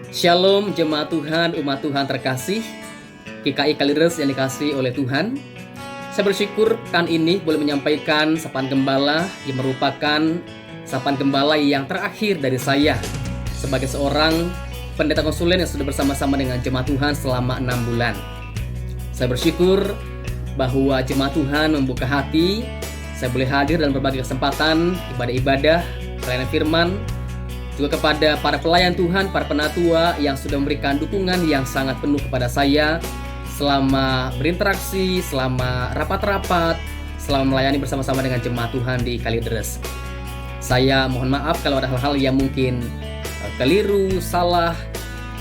Shalom jemaat Tuhan, umat Tuhan terkasih, GKI Kalideres yang dikasihi oleh Tuhan. Saya bersyukur pekan ini boleh menyampaikan sapaan gembala yang merupakan sapaan gembala yang terakhir dari saya sebagai seorang pendeta konsulen yang sudah bersama-sama dengan jemaat Tuhan selama 6 bulan. Saya bersyukur bahwa jemaat Tuhan membuka hati, saya boleh hadir dalam berbagai kesempatan, ibadah-ibadah, pelayanan firman, juga kepada para pelayan Tuhan, para penatua yang sudah memberikan dukungan yang sangat penuh kepada saya selama berinteraksi, selama rapat-rapat, selama melayani bersama-sama dengan jemaat Tuhan di Kalideres. Saya mohon maaf kalau ada hal-hal yang mungkin keliru, salah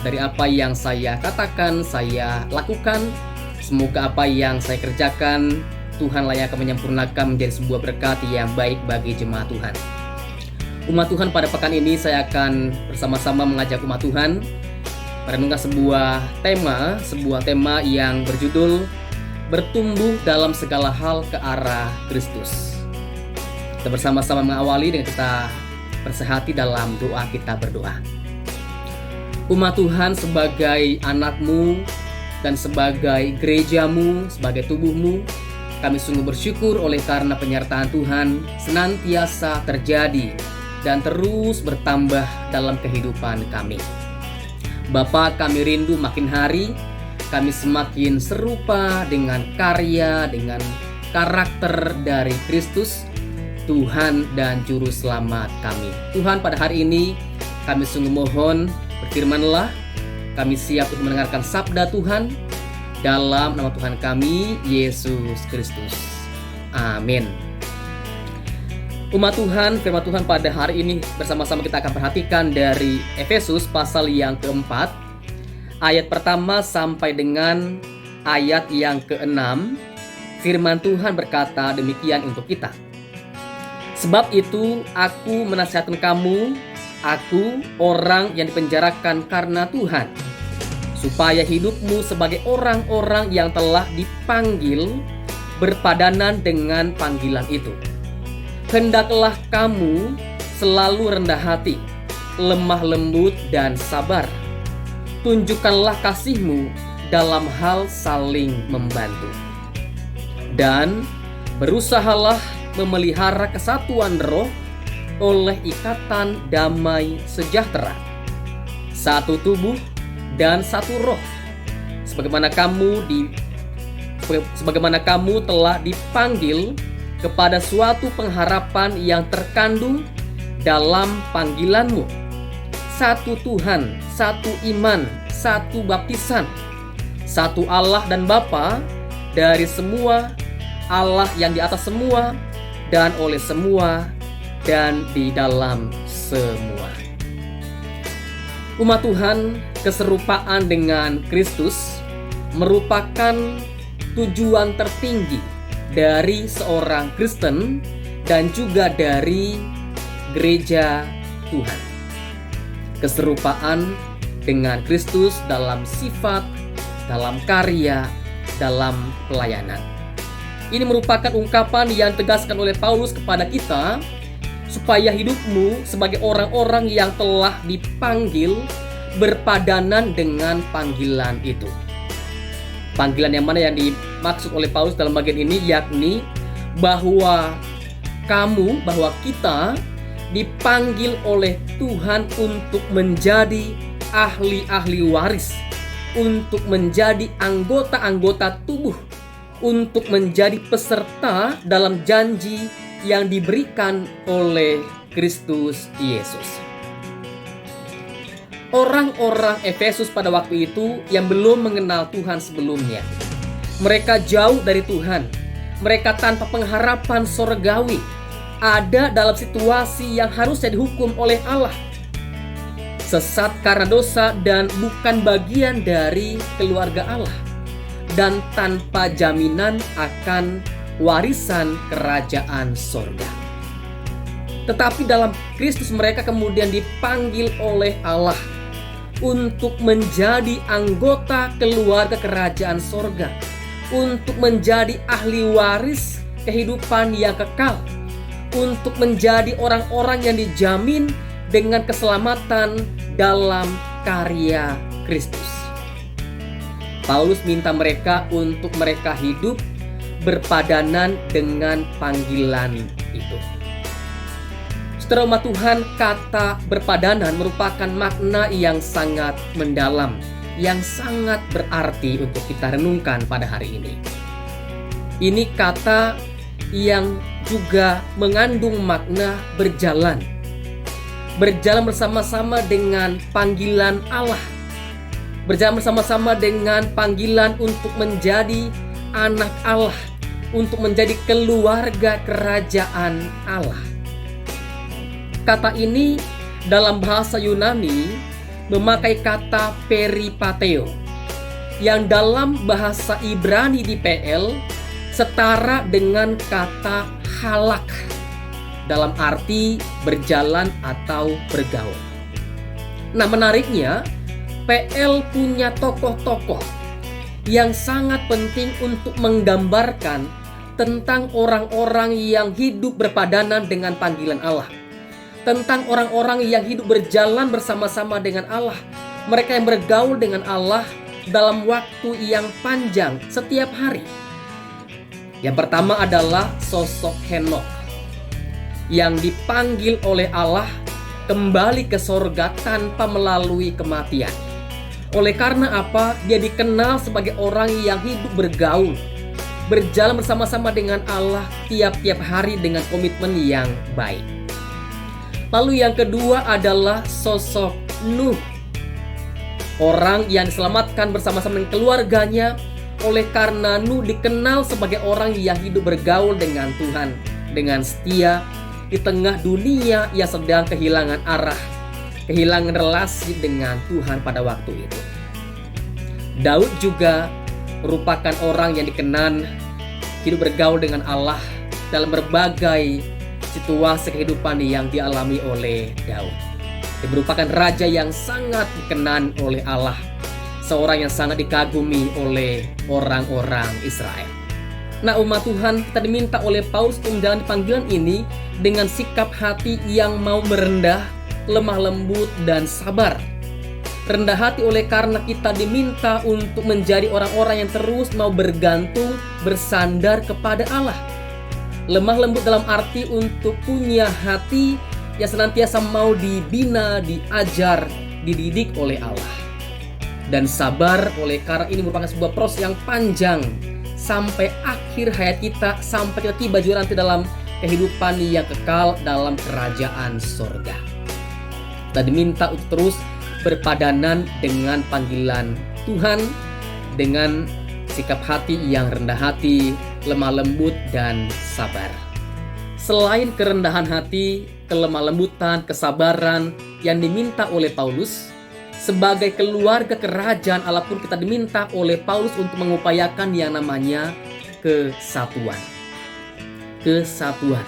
dari apa yang saya katakan, saya lakukan. Semoga apa yang saya kerjakan Tuhanlah yang akan menyempurnakan menjadi sebuah berkat yang baik bagi jemaat Tuhan. Umat Tuhan, pada pekan ini saya akan bersama-sama mengajak umat Tuhan merenungkan sebuah tema yang berjudul bertumbuh dalam segala hal ke arah Kristus. Kita bersama-sama mengawali dengan kita bersehati dalam doa. Kita berdoa. Umat Tuhan, sebagai anakmu dan sebagai gerejamu, sebagai tubuhmu, kami sungguh bersyukur oleh karena penyertaan Tuhan senantiasa terjadi dan terus bertambah dalam kehidupan kami. Bapa, kami rindu makin hari kami semakin serupa dengan karya, dengan karakter dari Kristus, Tuhan dan Juru Selamat kami. Tuhan, pada hari ini kami sungguh mohon, berfirmanlah, kami siap untuk mendengarkan sabda Tuhan dalam nama Tuhan kami, Yesus Kristus. Amin. Umat Tuhan, firman Tuhan pada hari ini bersama-sama kita akan perhatikan dari Efesus pasal yang keempat, ayat pertama sampai dengan ayat yang keenam. Firman Tuhan berkata demikian untuk kita. Sebab itu aku menasihatkan kamu, aku orang yang dipenjarakan karena Tuhan, supaya hidupmu sebagai orang-orang yang telah dipanggil berpadanan dengan panggilan itu. Hendaklah kamu selalu rendah hati, lemah lembut dan sabar. Tunjukkanlah kasihmu dalam hal saling membantu. Dan berusahalah memelihara kesatuan roh oleh ikatan damai sejahtera. Satu tubuh dan satu roh. Sebagaimana kamu telah dipanggil kepada suatu pengharapan yang terkandung dalam panggilanmu. Satu Tuhan, satu iman, satu baptisan, satu Allah dan Bapa dari semua, Allah yang di atas semua dan oleh semua dan di dalam semua. Umat Tuhan, keserupaan dengan Kristus merupakan tujuan tertinggi dari seorang Kristen dan juga dari gereja Tuhan. Keserupaan dengan Kristus dalam sifat, dalam karya, dalam pelayanan. Ini merupakan ungkapan yang ditegaskan oleh Paulus kepada kita supaya hidupmu sebagai orang-orang yang telah dipanggil berpadanan dengan panggilan itu. Panggilan yang mana yang dimaksud oleh Paulus dalam bagian ini, yakni bahwa kita dipanggil oleh Tuhan untuk menjadi ahli-ahli waris, untuk menjadi anggota-anggota tubuh, untuk menjadi peserta dalam janji yang diberikan oleh Kristus Yesus. Orang-orang Efesus pada waktu itu yang belum mengenal Tuhan sebelumnya, mereka jauh dari Tuhan, mereka tanpa pengharapan sorgawi, ada dalam situasi yang harusnya dihukum oleh Allah, sesat karena dosa dan bukan bagian dari keluarga Allah, dan tanpa jaminan akan warisan kerajaan sorga. Tetapi dalam Kristus mereka kemudian dipanggil oleh Allah untuk menjadi anggota keluarga kerajaan sorga, untuk menjadi ahli waris kehidupan yang kekal, untuk menjadi orang-orang yang dijamin dengan keselamatan dalam karya Kristus. Paulus minta mereka untuk mereka hidup berpadanan dengan panggilan itu. Saudara umat Tuhan, kata berpadanan merupakan makna yang sangat mendalam, yang sangat berarti untuk kita renungkan pada hari ini. Ini kata yang juga mengandung makna berjalan. Berjalan bersama-sama dengan panggilan Allah. Berjalan bersama-sama dengan panggilan untuk menjadi anak Allah, untuk menjadi keluarga kerajaan Allah. Kata ini dalam bahasa Yunani memakai kata peripateo, yang dalam bahasa Ibrani di PL setara dengan kata halak, dalam arti berjalan atau bergaul. Nah, menariknya PL punya tokoh-tokoh yang sangat penting untuk menggambarkan tentang orang-orang yang hidup berpadanan dengan panggilan Allah. Tentang orang-orang yang hidup berjalan bersama-sama dengan Allah. Mereka yang bergaul dengan Allah dalam waktu yang panjang setiap hari. Yang pertama adalah sosok Henokh, yang dipanggil oleh Allah kembali ke sorga tanpa melalui kematian. Oleh karena apa? Dia dikenal sebagai orang yang hidup bergaul, berjalan bersama-sama dengan Allah tiap-tiap hari dengan komitmen yang baik. Lalu yang kedua adalah sosok Nuh, orang yang diselamatkan bersama-sama dengan keluarganya. Oleh karena Nuh dikenal sebagai orang yang hidup bergaul dengan Tuhan dengan setia di tengah dunia yang sedang kehilangan arah, kehilangan relasi dengan Tuhan pada waktu itu. Daud juga merupakan orang yang dikenal hidup bergaul dengan Allah dalam berbagai situasi kehidupan yang dialami oleh Daud. Dia merupakan raja yang sangat dikenal oleh Allah, seorang yang sangat dikagumi oleh orang-orang Israel. Nah, umat Tuhan, kita diminta oleh Paulus untuk menjalani panggilan ini dengan sikap hati yang mau merendah, lemah lembut, dan sabar. Rendah hati oleh karena kita diminta untuk menjadi orang-orang yang terus mau bergantung, bersandar kepada Allah. Lemah lembut dalam arti untuk punya hati yang senantiasa mau dibina, diajar, dididik oleh Allah. Dan sabar oleh karena ini merupakan sebuah proses yang panjang sampai akhir hayat kita, sampai kita tiba juga nanti dalam kehidupan yang kekal dalam kerajaan sorga. Kita diminta untuk terus berpadanan dengan panggilan Tuhan dengan sikap hati yang rendah hati, lemah lembut, dan sabar. Selain kerendahan hati, kelemah lembutan, kesabaran yang diminta oleh Paulus, sebagai keluarga kerajaan Allah pun kita diminta oleh Paulus untuk mengupayakan yang namanya kesatuan. Kesatuan.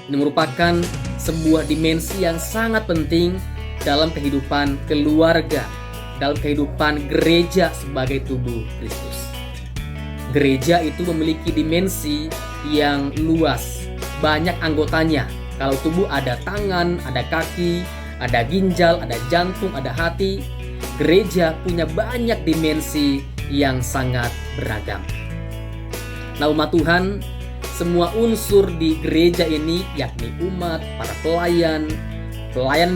Ini merupakan sebuah dimensi yang sangat penting dalam kehidupan keluarga, dalam kehidupan gereja sebagai tubuh Kristus. Gereja itu memiliki dimensi yang luas, banyak anggotanya. Kalau tubuh ada tangan, ada kaki, ada ginjal, ada jantung, ada hati. Gereja punya banyak dimensi yang sangat beragam. Nah, umat Tuhan, semua unsur di gereja ini, yakni umat, para pelayan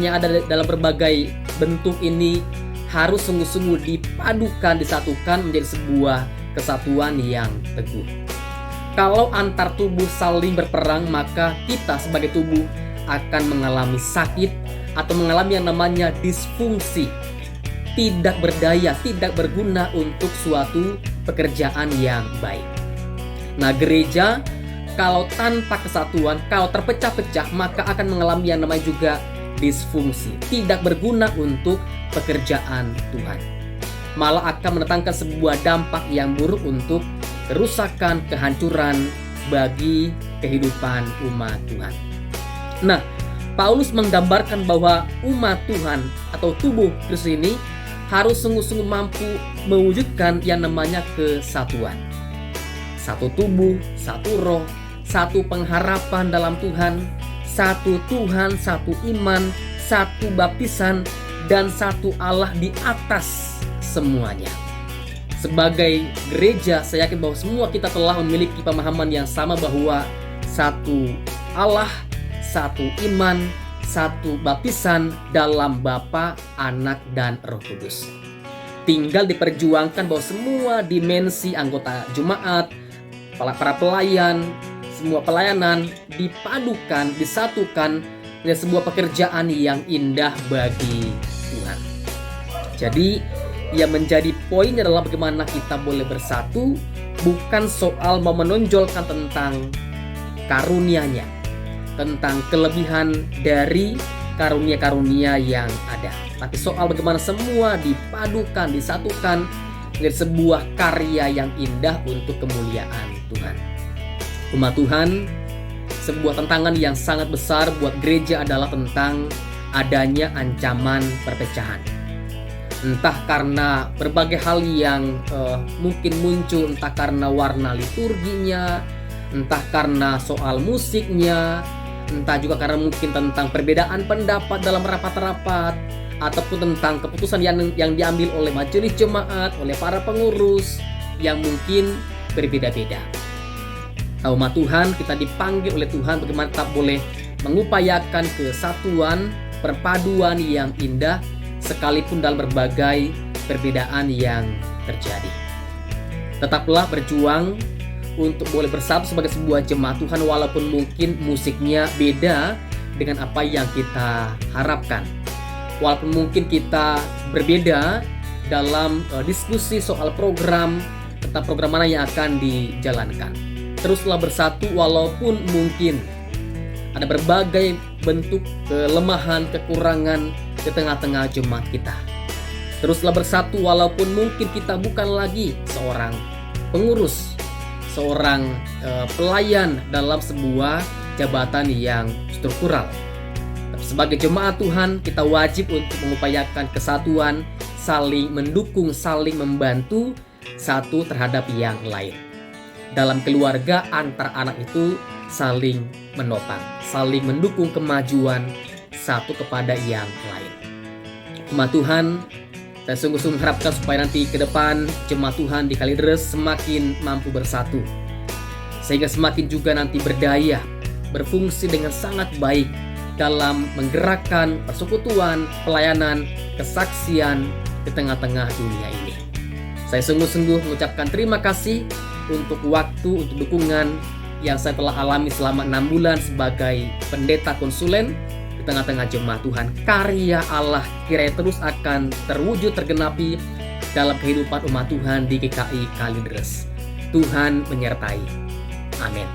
yang ada dalam berbagai bentuk ini harus sungguh-sungguh dipadukan, disatukan menjadi sebuah kesatuan yang teguh. Kalau antar tubuh saling berperang, maka kita sebagai tubuh akan mengalami sakit atau mengalami yang namanya disfungsi, tidak berdaya, tidak berguna untuk suatu pekerjaan yang baik. Nah, gereja kalau tanpa kesatuan, kalau terpecah-pecah, maka akan mengalami yang namanya juga disfungsi, tidak berguna untuk pekerjaan Tuhan. Malah akan mendatangkan sebuah dampak yang buruk untuk kerusakan, kehancuran bagi kehidupan umat Tuhan. Nah, Paulus menggambarkan bahwa umat Tuhan atau tubuh Kristus ini harus sungguh-sungguh mampu mewujudkan yang namanya kesatuan. Satu tubuh, satu roh, satu pengharapan dalam Tuhan, satu Tuhan, satu iman, satu baptisan, dan satu Allah di atas semuanya. Sebagai gereja, saya yakin bahwa semua kita telah memiliki pemahaman yang sama bahwa satu Allah, satu iman, satu baptisan dalam Bapa, Anak, dan Roh Kudus. Tinggal diperjuangkan bahwa semua dimensi anggota jemaat, para pelayan, semua pelayanan dipadukan, disatukan menjadi sebuah pekerjaan yang indah bagi Tuhan. Jadi yang menjadi poinnya adalah bagaimana kita boleh bersatu, bukan soal mau menonjolkan tentang karunia-Nya, tentang kelebihan dari karunia-karunia yang ada, tapi soal bagaimana semua dipadukan, disatukan menjadi sebuah karya yang indah untuk kemuliaan Tuhan. Umat Tuhan, sebuah tantangan yang sangat besar buat gereja adalah tentang adanya ancaman perpecahan. Entah karena berbagai hal yang mungkin muncul, entah karena warna liturginya, entah karena soal musiknya, entah juga karena mungkin tentang perbedaan pendapat dalam rapat-rapat, ataupun tentang keputusan yang diambil oleh majelis jemaat, oleh para pengurus yang mungkin berbeda-beda. Umat Tuhan, kita dipanggil oleh Tuhan bagaimana kita boleh mengupayakan kesatuan, perpaduan yang indah, sekalipun dalam berbagai perbedaan yang terjadi. Tetaplah berjuang untuk boleh bersatu sebagai sebuah jemaat Tuhan, walaupun mungkin musiknya beda dengan apa yang kita harapkan. Walaupun mungkin kita berbeda dalam diskusi soal program, tentang program mana yang akan dijalankan. Teruslah bersatu walaupun mungkin ada berbagai bentuk kelemahan, kekurangan di tengah-tengah jemaat kita. Teruslah bersatu walaupun mungkin kita bukan lagi seorang pengurus, seorang pelayan dalam sebuah jabatan yang struktural. Sebagai jemaat Tuhan, kita wajib untuk mengupayakan kesatuan, saling mendukung, saling membantu satu terhadap yang lain. Dalam keluarga, antar anak itu saling menopang, saling mendukung kemajuan satu kepada yang lain. Umat Tuhan, saya sungguh-sungguh mengharapkan supaya nanti ke depan jemaat Tuhan di Kalideres semakin mampu bersatu, sehingga semakin juga nanti berdaya, berfungsi dengan sangat baik dalam menggerakkan persekutuan, pelayanan, kesaksian di tengah-tengah dunia ini. Saya sungguh-sungguh mengucapkan terima kasih untuk waktu, untuk dukungan yang saya telah alami selama 6 bulan sebagai pendeta konsulen di tengah-tengah jemaat Tuhan. Karya Allah kiranya terus akan terwujud, tergenapi dalam kehidupan umat Tuhan di GKI Kalideres. Tuhan menyertai. Amin.